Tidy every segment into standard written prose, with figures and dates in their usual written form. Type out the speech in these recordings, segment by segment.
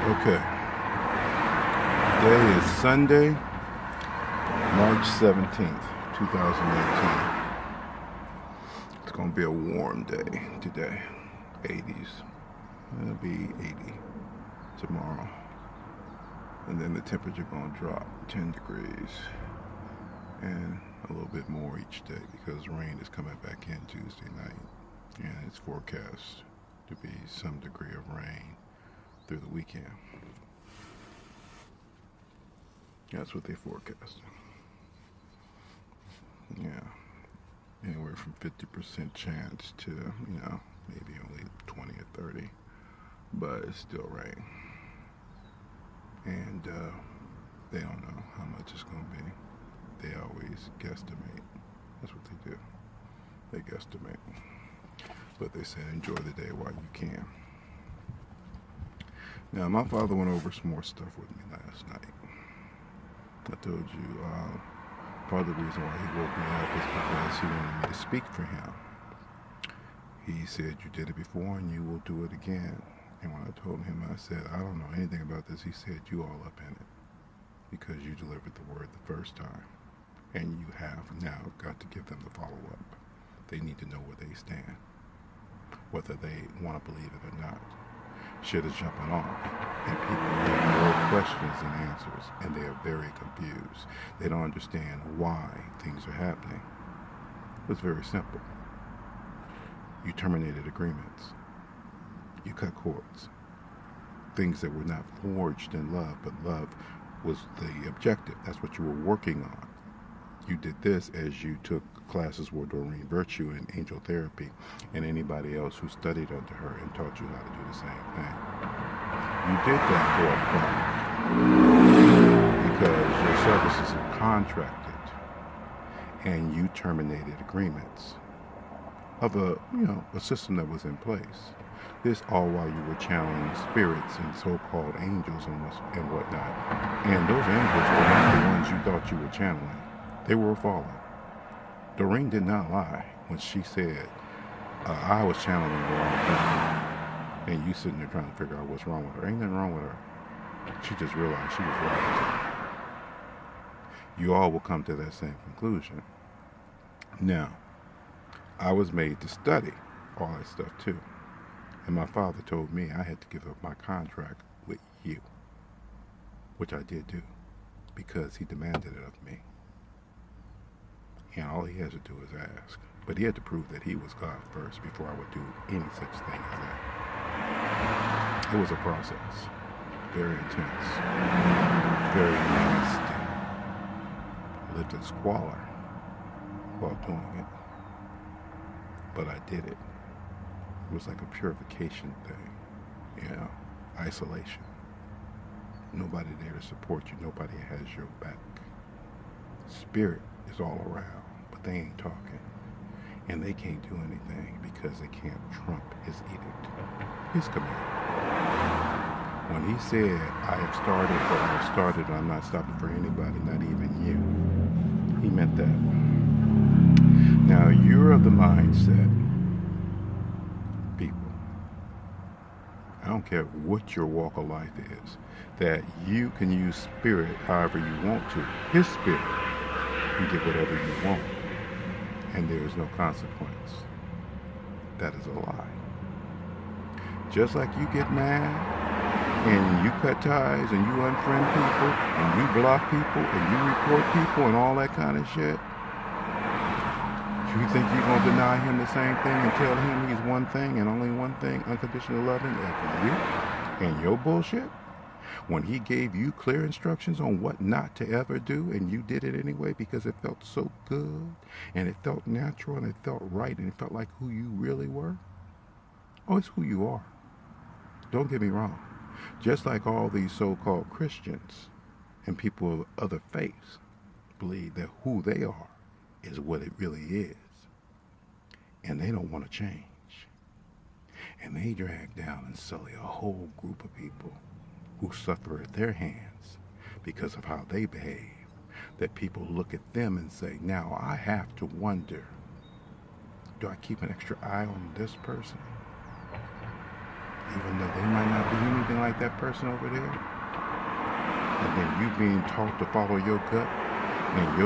Okay. Today is Sunday, March 17th, 2018. It's going to be a warm day today. 80s. It'll be 80 tomorrow. And then the temperature going to drop 10 degrees. And a little bit more each day because rain is coming back in Tuesday night. And it's forecast to be some degree of rain through the weekend. That's what they forecast. Yeah. Anywhere from 50% chance to, maybe only 20 or 30. But it's still rain. And they don't know how much it's going to be. They always guesstimate. That's what they do. They guesstimate. But they say enjoy the day while you can. Now, my father went over some more stuff with me last night. I told you part of the reason why he woke me up is because he wanted me to speak for him. He said, you did it before and you will do it again. And when I told him, I said, I don't know anything about this. He said, you all up in it because you delivered the word the first time. And you have now got to give them the follow-up. They need to know where they stand, whether they want to believe it or not. Shit is jumping off, and people have more questions than answers, and they are very confused. They don't understand why things are happening. It's very simple. You terminated agreements. You cut cords. Things that were not forged in love, but love was the objective. That's what you were working on. You did this as you took classes with Doreen Virtue and angel therapy and anybody else who studied under her and taught you how to do the same thing. You did that for a product because your services are contracted and you terminated agreements of a system that was in place. This all while you were channeling spirits and so-called angels and whatnot. And those angels were not the ones you thought you were channeling. They were fallen. Doreen did not lie when she said, I was channeling the wrong thing. And you sitting there trying to figure out what's wrong with her. Ain't nothing wrong with her. She just realized she was right. You all will come to that same conclusion. Now, I was made to study all that stuff too. And my father told me I had to give up my contract with you, which I did do, because he demanded it of me. And all he has to do is ask. But he had to prove that he was God first before I would do any such thing as that. It was a process. Very intense. Very nasty. I lived in squalor while doing it. But I did it. It was like a purification thing. Isolation. Nobody there to support you. Nobody has your back. Spirit is all around, but they ain't talking. And they can't do anything because they can't trump his edict, his command. When he said, I have started what I have started, and I'm not stopping for anybody, not even you, he meant that. Now, you're of the mindset, people, I don't care what your walk of life is, that you can use spirit however you want to, his spirit, and get whatever you want, and there is no consequence. That is a lie. Just like you get mad, and you cut ties, and you unfriend people, and you block people, and you report people, and all that kind of shit, you think you're going to deny him the same thing and tell him he's one thing and only one thing, unconditional loving, of you and your bullshit? When he gave you clear instructions on what not to ever do, and you did it anyway because it felt so good, and it felt natural, and it felt right, and it felt like who you really were? Oh, it's who you are. Don't get me wrong. Just like all these so-called Christians and people of other faiths believe that who they are is what it really is. And they don't want to change. And they drag down and sully a whole group of people who suffer at their hands because of how they behave. That people look at them and say, now I have to wonder, do I keep an extra eye on this person? even though they might not be anything like that person over there. And then you being taught to follow your gut, and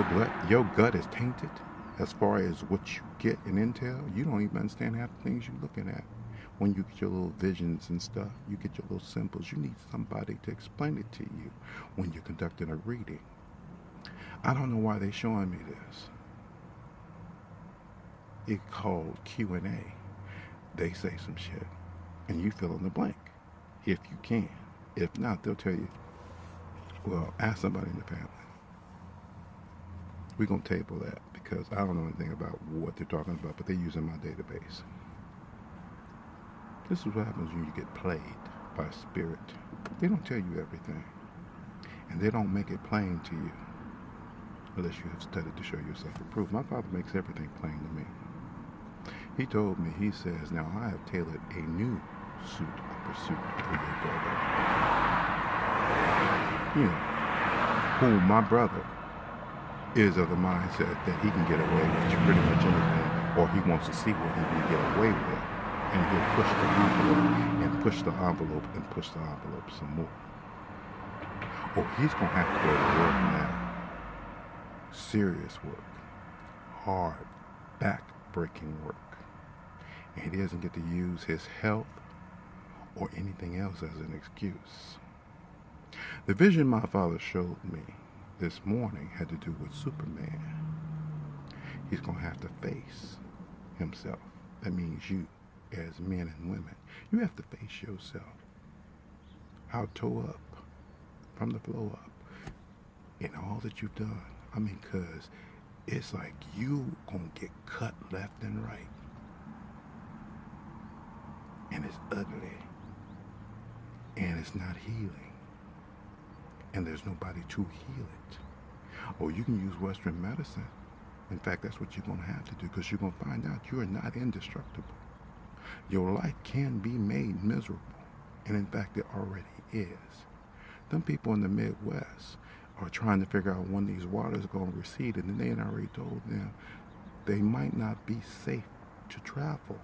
your gut is tainted as far as what you get in intel. You don't even understand half the things you're looking at. When you get your little visions and stuff, you get your little symbols, you need somebody to explain it to you when you're conducting a reading. I don't know why they're showing me this. It's called Q&A. They say some shit, and you fill in the blank, if you can. If not, they'll tell you, well, ask somebody in the family. We're going to table that because I don't know anything about what they're talking about, but they're using my database. This is what happens when you get played by spirit. They don't tell you everything, and they don't make it plain to you unless you have studied to show yourself approved. My father makes everything plain to me. He told me, he says, now I have tailored a new suit of pursuit for your brother. You know, whom my brother is of the mindset that he can get away with pretty much anything, or he wants to see what he can get away with. And he'll push the envelope and push the envelope and push the envelope some more. Or he's going to have to go to work now. Serious work. Hard, back-breaking work. And he doesn't get to use his health or anything else as an excuse. The vision my father showed me this morning had to do with Superman. He's going to have to face himself. That means you, as men and women, you have to face yourself. How toe up, from the flow up, in all that you've done. I mean, because it's like you gonna get cut left and right. And it's ugly. And it's not healing. And there's nobody to heal it. Or you can use Western medicine. In fact, that's what you're gonna have to do, because you're gonna find out you are not indestructible. Your life can be made miserable, and in fact it already is. Them people in the Midwest are trying to figure out when these waters are going to recede, and then they had already told them they might not be safe to travel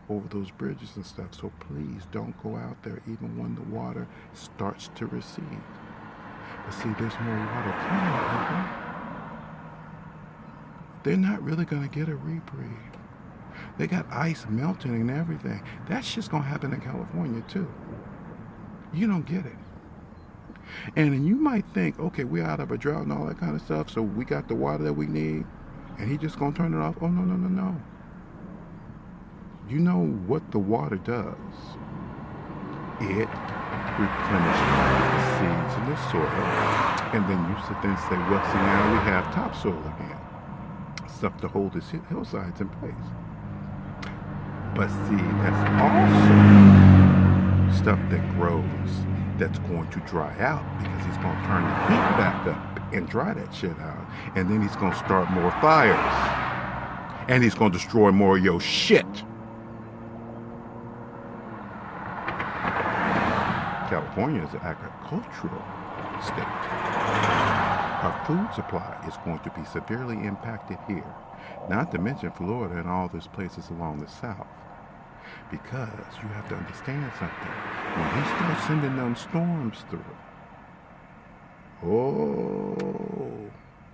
over those bridges and stuff, so please don't go out there even when the water starts to recede. But see, there's more water coming, people. They're not really going to get a reprieve. They got ice melting and everything. That shit's gonna happen in California too. You don't get it. And you might think, okay, we're out of a drought and all that kind of stuff, so we got the water that we need, and he just gonna turn it off. Oh, no, no, no, no. You know what the water does? It replenishes the seeds in the soil, and then you sit there and say, well, see, now we have topsoil again. Stuff to hold the hillsides in place. But see, that's also stuff that grows that's going to dry out, because he's going to turn the heat back up and dry that shit out. And then he's going to start more fires. And he's going to destroy more of your shit. California is an agricultural state. Our food supply is going to be severely impacted here. Not to mention Florida and all those places along the south. Because you have to understand something. When he starts sending them storms through,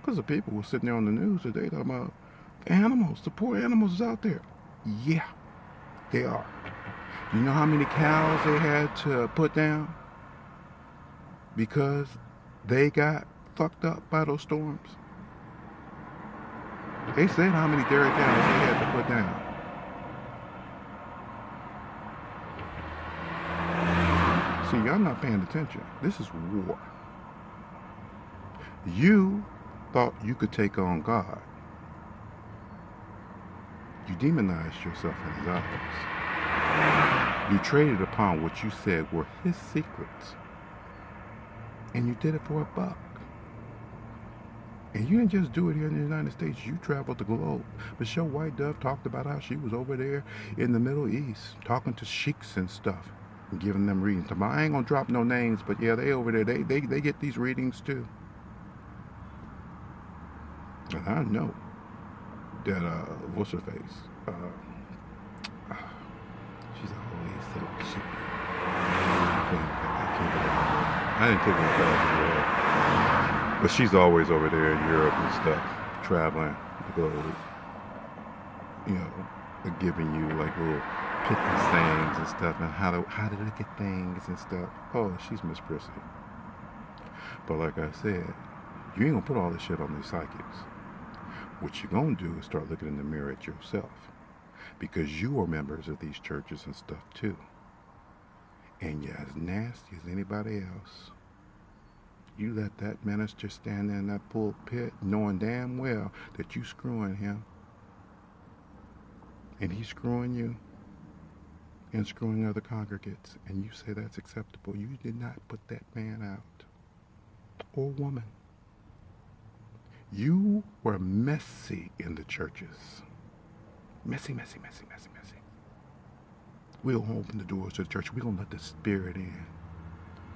because the people were sitting there on the news today talking about the animals, the poor animals out there. Yeah, they are. You know how many cows they had to put down? Because they got fucked up by those storms. They said how many dairy cows they had to put down. See, y'all not paying attention. This is war. You thought you could take on God. You demonized yourself in his eyes. You traded upon what you said were his secrets. And you did it for $1. And you didn't just do it here in the United States. You traveled the globe. Michelle White Dove talked about how she was over there in the Middle East talking to sheiks and stuff and giving them readings. I ain't gonna drop no names, but yeah, they over there. They get these readings too. And I know that what's her face? She's always so cheap. can't remember. I didn't take any classes with her. But she's always over there in Europe and stuff, traveling the globe, you know, giving you like little pithy sayings and stuff and how to look at things and stuff. Oh, she's Miss Prissy. But like I said, you ain't gonna put all this shit on these psychics. What you're gonna do is start looking in the mirror at yourself. Because you are members of these churches and stuff too. And you're as nasty as anybody else. You let that minister stand there in that pulpit knowing damn well that you screwing him. And he's screwing you. And screwing other congregates. And you say that's acceptable. You did not put that man out. Or woman. You were messy in the churches. Messy, messy, messy, messy, messy. We don't open the doors to the church. We don't let the spirit in.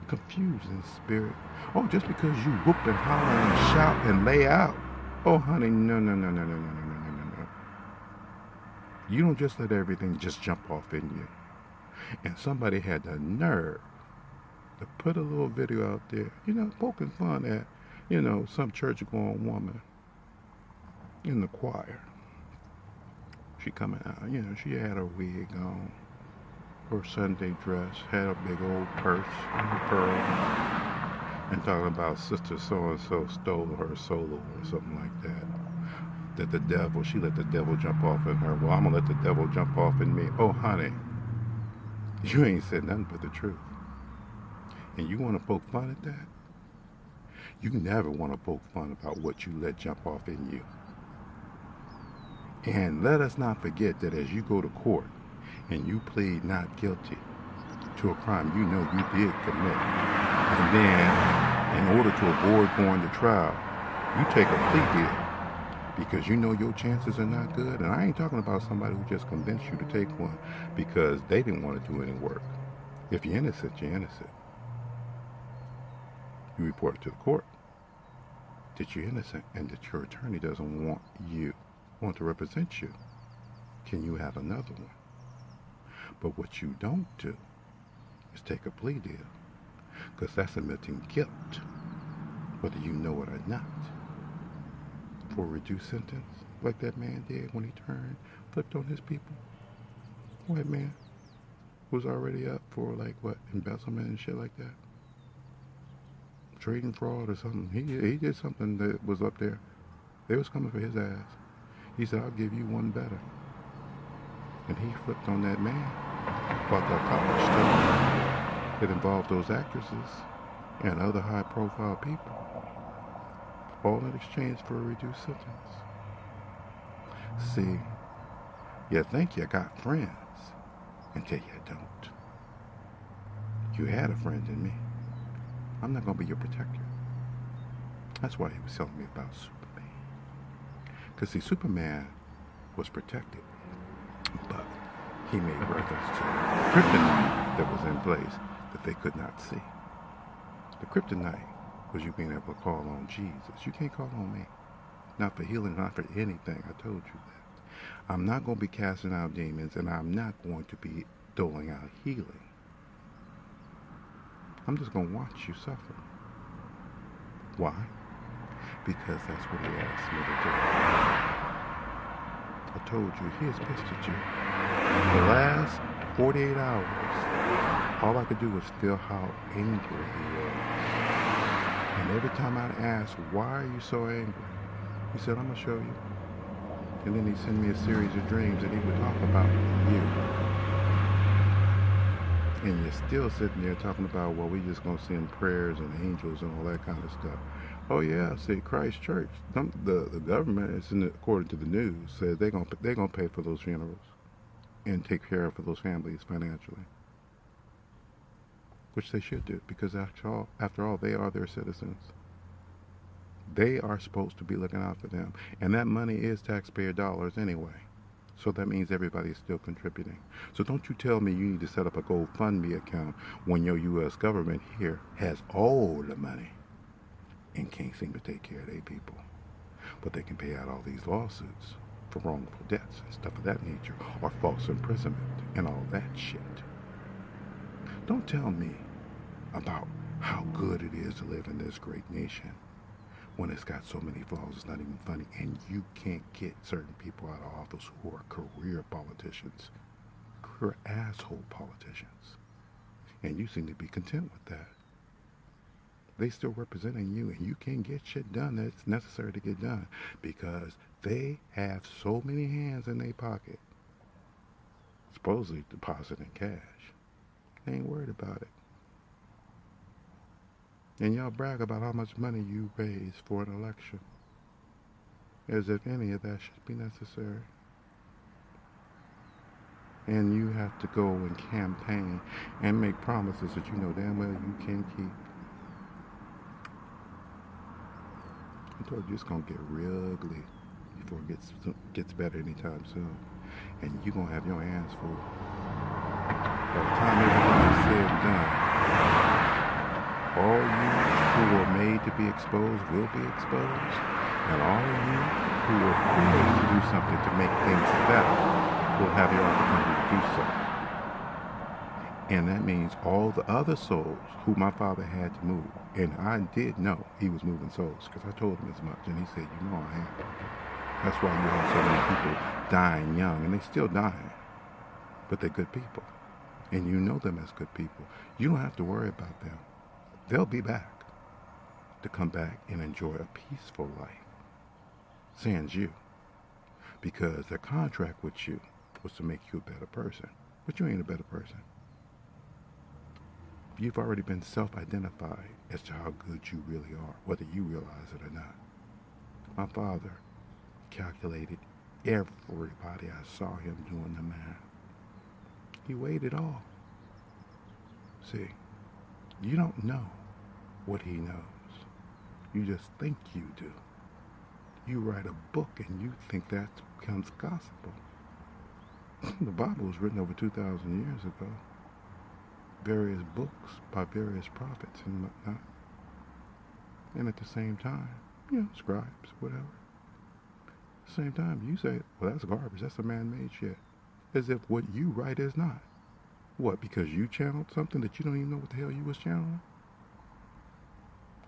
Confusing spirit. Oh, just because you whoop and holler and shout and lay out. Oh, honey, no, no, no, no, no, no, no, no, no, no. You don't just let everything just jump off in you. And somebody had the nerve to put a little video out there, you know, poking fun at, you know, some church-going woman in the choir. She coming out, you know, she had her wig on, her Sunday dress, had a big old purse and a pearl, and talking about sister so-and-so stole her solo or something like that. That the devil, she let the devil jump off in her. Well, I'm gonna let the devil jump off in me. Oh, honey, you ain't said nothing but the truth. And you want to poke fun at that? You never want to poke fun about what you let jump off in you. And let us not forget that as you go to court and you plead not guilty to a crime you know you did commit, and then in order to avoid going to trial, you take a plea deal because you know your chances are not good. And I ain't talking about somebody who just convinced you to take one because they didn't want to do any work. If you're innocent, you're innocent. You report it to the court that you're innocent and that your attorney doesn't want to represent you. Can you have another one? But what you don't do is take a plea deal, because that's admitting guilt, whether you know it or not, for a reduced sentence, like that man did when he flipped on his people. White man was already up for like what, embezzlement and shit like that. Trading fraud or something. He did something that was up there. They was coming for his ass. He said, I'll give you one better. And he flipped on that man. Bought that college stuff. It involved those actresses and other high-profile people. All in exchange for a reduced sentence. See, you think you got friends until you don't. You had a friend in me. I'm not going to be your protector. That's why he was telling me about Superman. Because see, Superman was protected, but he made reference to kryptonite that was in place that they could not see. The kryptonite was you being able to call on Jesus. You can't call on me. Not for healing, not for anything. I told you that. I'm not going to be casting out demons, and I'm not going to be doling out healing. I'm just going to watch you suffer. Why? Because that's what he asked me to do. I told you, he is pissed at you. The last 48 hours, all I could do was feel how angry he was. And every time I'd ask, why are you so angry? He said, I'm going to show you. And then he'd send me a series of dreams and he would talk about you. And you're still sitting there talking about, well, we just going to send prayers and angels and all that kind of stuff. Oh, yeah, see, Christ Church, the government, according to the news, says they're going to pay for those funerals and take care of for those families financially. Which they should do, because after all, they are their citizens. They are supposed to be looking out for them. And that money is taxpayer dollars anyway. So that means everybody is still contributing. So don't you tell me you need to set up a GoFundMe account when your U.S. government here has all the money and can't seem to take care of their people. But they can pay out all these lawsuits for wrongful deaths and stuff of that nature, or false imprisonment and all that shit. Don't tell me about how good it is to live in this great nation when it's got so many flaws. It's not even funny. And you can't get certain people out of office who are career politicians, career asshole politicians. And you seem to be content with that. They still representing you, and you can't get shit done that's necessary to get done because they have so many hands in their pocket, supposedly depositing cash. They ain't worried about it. And y'all brag about how much money you raise for an election, as if any of that should be necessary. And you have to go and campaign and make promises that you know damn well you can't keep. I told you it's gonna get real ugly before it gets better anytime soon, and you're gonna have your hands full. By the time everything is said and done, all you who were made to be exposed will be exposed, and all of you who were created to do something to make things better will have your opportunity to do so. And that means all the other souls who my father had to move, and I did know he was moving souls because I told him as much, and he said, you know I am. That's why you have so many people dying young, and they still dying, but they're good people, and you know them as good people. You don't have to worry about them. They'll be back to come back and enjoy a peaceful life, sans you, because their contract with you was to make you a better person, but you ain't a better person. You've already been self-identified as to how good you really are, whether you realize it or not. My father calculated everybody I saw him doing the math. He weighed it all. See, you don't know what he knows. You just think you do. You write a book and you think that becomes gospel. The Bible was written over 2,000 years ago. Various books by various prophets and whatnot. And at the same time, scribes, whatever. At the same time, you say, well, that's garbage. That's a man-made shit. As if what you write is not. What, because you channeled something that you don't even know what the hell you was channeling?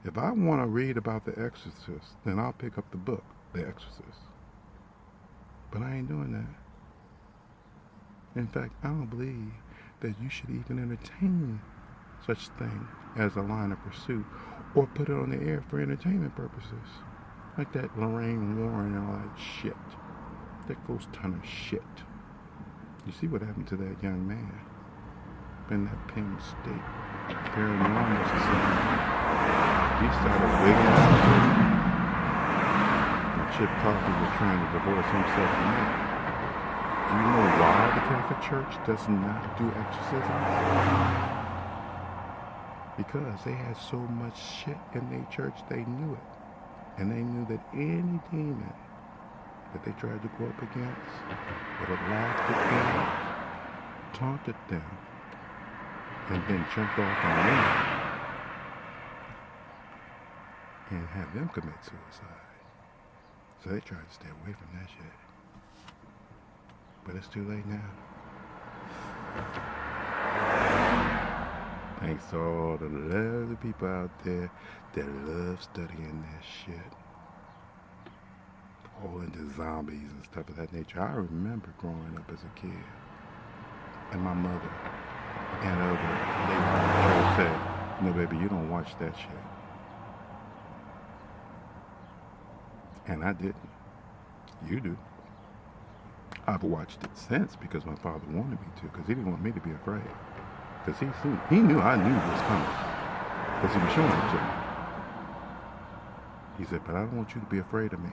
If I want to read about The Exorcist, then I'll pick up the book, The Exorcist. But I ain't doing that. In fact, I don't believe that you should even entertain such thing as a line of pursuit or put it on the air for entertainment purposes. Like that Lorraine Warren and all that shit. That goes ton of shit. You see what happened to that young man in that Penn State Paranormal Society. He started wigging out and Chip Coffey was trying to divorce himself from that. Do you know why the Catholic Church does not do exorcisms? Because they had so much shit in their church, they knew it. And they knew that any demon that they tried to go up against would have laughed at them, taunted them, and then jumped off on them and have them commit suicide. So they tried to stay away from that shit. But it's too late now. Thanks to all the lovely people out there that love studying that shit. All into zombies and stuff of that nature. I remember growing up as a kid. And my mother and other ladies in the church said, no baby, you don't watch that shit. And I didn't. You do. I've watched it since because my father wanted me to, because he didn't want me to be afraid. Because he knew I knew it was coming. Because he was showing it to me. He said, but I don't want you to be afraid of me.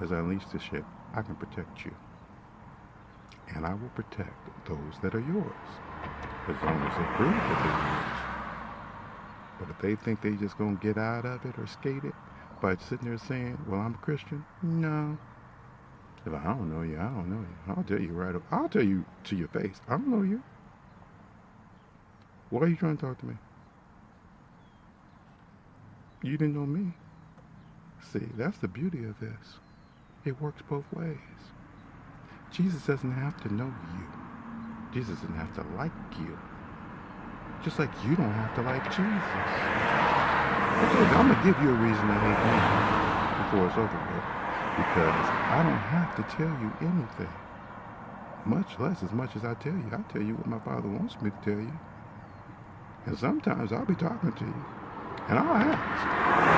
As I unleash this shit, I can protect you. And I will protect those that are yours. As long as they prove that they're yours. But if they think they just gonna get out of it or skate it by sitting there saying, well, I'm a Christian, no. If I don't know you, I don't know you. I'll tell you right up. I'll tell you to your face. I don't know you. Why are you trying to talk to me? You didn't know me. See, that's the beauty of this. It works both ways. Jesus doesn't have to know you. Jesus doesn't have to like you. Just like you don't have to like Jesus. I'm going to give you a reason to hate me before it's over with. Because I don't have to tell you anything. Much less as much as I tell you. I tell you what my Father wants me to tell you. And sometimes I'll be talking to you. And I'll ask,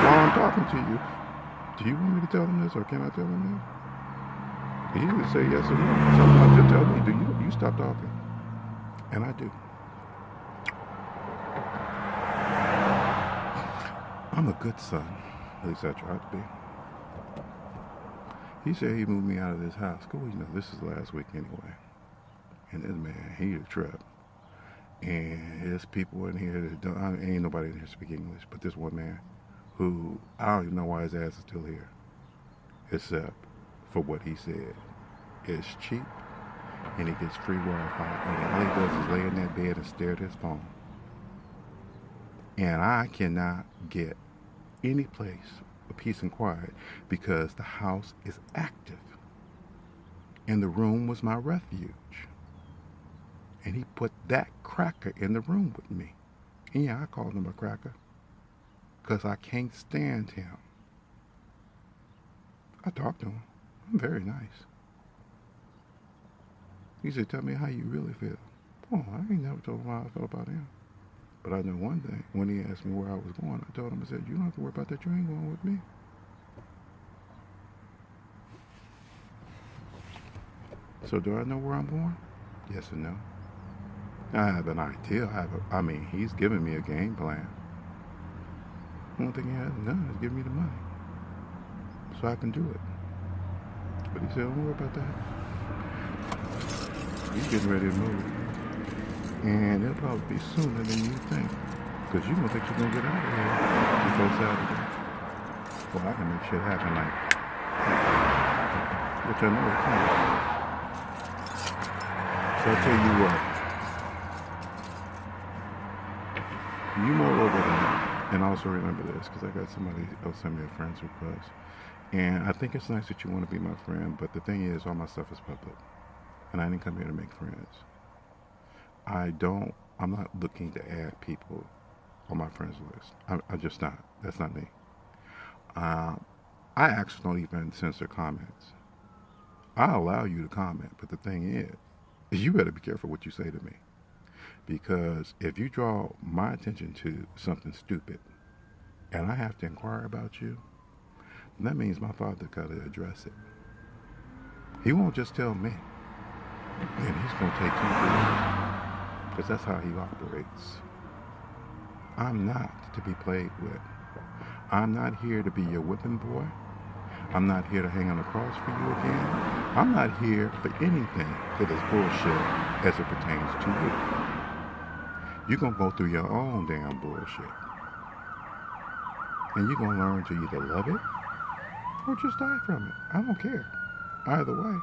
while I'm talking to you, do you want me to tell them this or can I tell them this? He would say yes or no. Sometimes he'll tell me, do you stop talking? And I do. I'm a good son. At least I try to be. He said he moved me out of this house. Cool, this is last week anyway. And this man, he a trip. And there's people in here that don't, ain't nobody in here speak English, but this one man who, I don't even know why his ass is still here. Except for what he said. It's cheap, and he gets free Wi-Fi, and all he does is lay in that bed and stare at his phone. And I cannot get any place of peace and quiet because the house is active. And the room was my refuge. And he put that cracker in the room with me. And yeah, I called him a cracker because I can't stand him. I talked to him. I'm very nice. He said, tell me how you really feel. Oh, I ain't never told him how I felt about him. But I know one thing. When he asked me where I was going, I told him, I said, you don't have to worry about that. You ain't going with me. So do I know where I'm going? Yes and no. I have an idea. He's giving me a game plan. The only thing he hasn't done is give me the money. So I can do it. But he said, don't worry about that. He's getting ready to move. And it'll probably be sooner than you think. Because you don't think you're going to get out of here before Saturday. Well, I can make shit happen like, which I know it can. So I'll tell you what. You moreover that, and also remember this, because I got somebody else send me a friend's request. And I think it's nice that you want to be my friend, but the thing is, all my stuff is public. And I didn't come here to make friends. I'm not looking to add people on my friends list. I'm just not. That's not me. I actually don't even censor comments. I allow you to comment, but the thing is, you better be careful what you say to me. Because if you draw my attention to something stupid, and I have to inquire about you, that means my Father got to address it. He won't just tell me. Then he's going to take you through it. Because that's how he operates. I'm not to be played with. I'm not here to be your whipping boy. I'm not here to hang on the cross for you again. I'm not here for anything that is bullshit as it pertains to you. You're going to go through your own damn bullshit. And you're going to learn to either love it or just die from it. I don't care. Either way.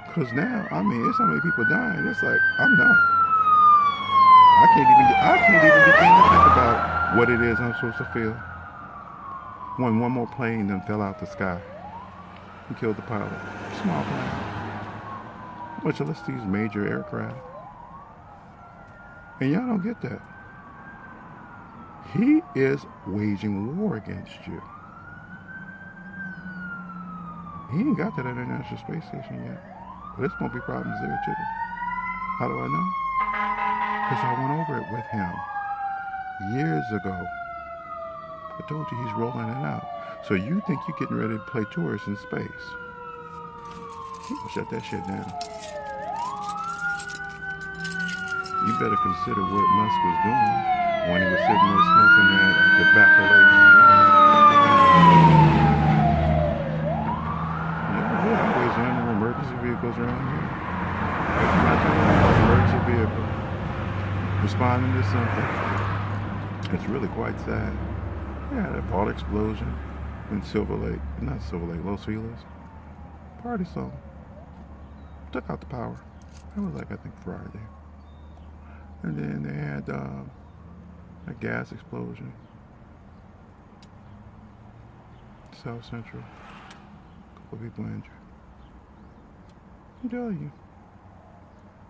Because now, there's so many people dying. It's like, I'm done. I can't even begin to think about what it is I'm supposed to feel. When one more plane then fell out the sky and killed the pilot. Small plane. Much less these major aircraft. And y'all don't get that. He is waging war against you. He ain't got that International Space Station yet. But there's going to be problems there too. How do I know? Because I went over it with him years ago. I told you he's rolling it out. So you think you're getting ready to play tourists in space. Shut that shit down. You better consider what Musk was doing when he was sitting there smoking that tobacco-laced. We're always running emergency vehicles around here. Emergency vehicle. Responding to something. It's really quite sad. Yeah, that ball explosion in Los Feliz. Party song. Took out the power. That was I think Friday. And then they had a gas explosion. South Central. A couple people injured. I tell you.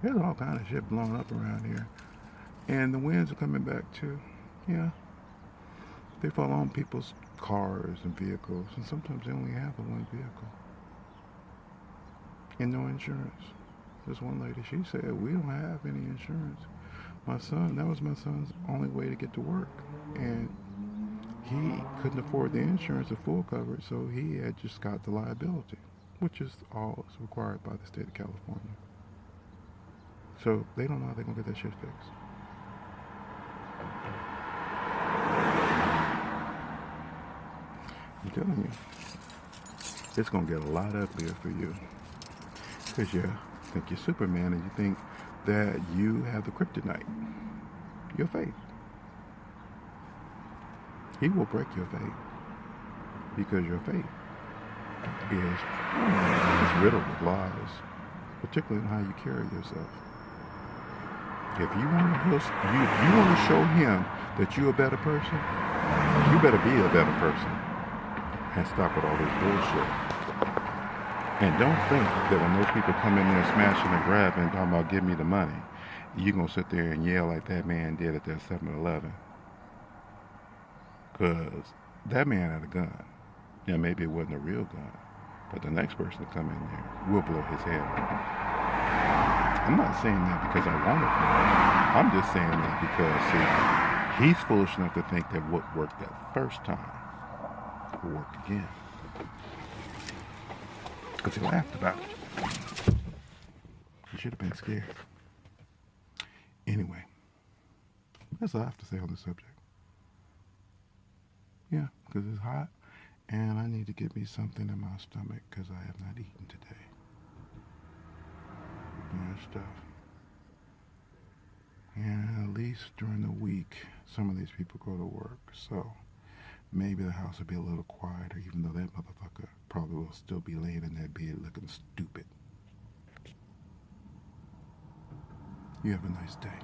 There's all kind of shit blowing up around here. And the winds are coming back too. Yeah, they fall on people's cars and vehicles, and sometimes they only have the one vehicle and no insurance. This one lady, she said, we don't have any insurance. That was my son's only way to get to work. And he couldn't afford the insurance, the full coverage, so he had just got the liability, which is all is required by the state of California. So they don't know how they're going to get that shit fixed. I'm telling you, it's going to get a lot uglier for you. Because you think you're Superman and you think that you have the kryptonite, your faith. He will break your faith because your faith is riddled with lies, particularly in how you carry yourself. If you want to show him that you're a better person, you better be a better person and stop with all this bullshit. And don't think that when those people come in there smashing and grabbing, talking about give me the money, you're going to sit there and yell like that man did at that 7-Eleven. Because that man had a gun. Yeah, maybe it wasn't a real gun. But the next person to come in there will blow his head off. I'm not saying that because I want it from him. I'm just saying that because, see, he's foolish enough to think that what worked that first time will work again. Because he laughed about it. He should have been scared. Anyway, that's all I have to say on this subject. Yeah, because it's hot, and I need to get me something in my stomach because I have not eaten today. And stuff. And at least during the week, some of these people go to work, so maybe the house will be a little quieter, even though that motherfucker probably will still be laying in that bed looking stupid. You have a nice day.